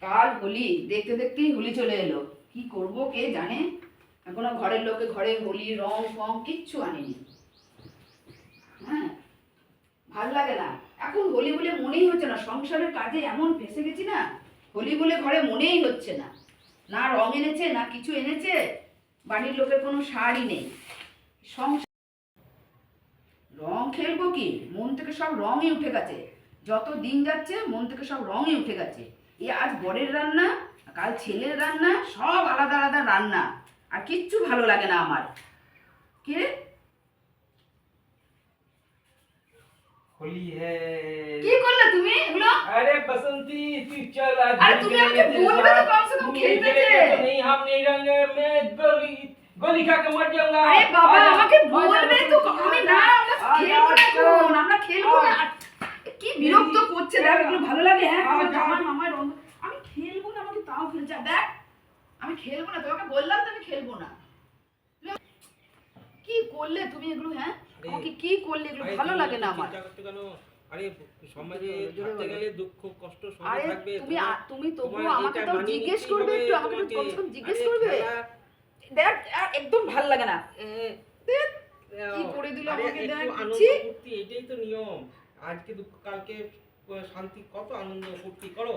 কাল হোলি, দেখতে দেখতেই হোলি চলে এলো। কি করব কে জানে। এখনো ঘরের লোকে ঘরে হোলি রং ফং কিচ্ছু আনেনি। হ্যাঁ, ভাল লাগে না এখন হোলি বলে মনেই হচ্ছে না। সংসারের কাজে এমন ফেসে গেছি না, হোলি বলে ঘরে মনেই হচ্ছে না। না রং এনেছে না কিছু এনেছে, বাড়ির লোকের কোনো সারই নেই। সংসার রং খেলবো কি, মন থেকে সব রঙই উঠে গেছে। যত দিন যাচ্ছে মন থেকে সব রঙই উঠে গেছে। এই আজ বরের রান্না, কাল ছেলের রান্না, সব আলাদা আলাদা রান্না। আর কিচ্ছু ভালো লাগে না আমার। কে होली है। কি করলে তুমি এগুলো? अरे बसंती तू चल आज আরে होली তুমি खेलेंगे আমাকে तेरे বলবে তো साथ। কম সে কম तुम नहीं খেলবে যে। खेलेंगे तो नहीं, हम नहीं रहेंगे, मैं गोली गोली खा के मर जाऊंगा। আরে বাবা आजा, আমাকে आजा বলবে তো। बसंती, আমি आजा, না, আমরা आजा, খেলবো না चल। এখন, আমরা খেলবো না। কি বিরক্ত করছে দেখ, এগুলো ভালো লাগে? হ্যাঁ আমার আজা। জামাই মামার রঙ। আমি খেলবো না, আমাকে তাও খেলছে দেখ। আমি খেলবো না, তোমাকে বললাম তো আমি খেলবো না। কি করলে তুমি এগুলো? হ্যাঁ আমাকে কি করলে এগুলো? ভালো লাগে না আমার। চিন্তা করতে কেন? আরে সমাজে থাকতে গেলে দুঃখ কষ্ট সবই আরে থাকবে। তুমি তবুও তোমার আমাকে এটা তো মানিয়ে জিজ্ঞেস নিতেই করবে হবে একটু, আমাকে তো তোমাকে। কমসে কম জিজ্ঞেস আরে করবে। খেলা, দেখ একদম ভালো লাগে না। দেখ, কি করে দিল আরে আমাকে, দেখ একটু আনন্দ ছি। ফুর্তি, এটাই তো নিয়ম। আজকে দুঃখ কালকে শান্তি, কত আনন্দ ফুর্তি করো।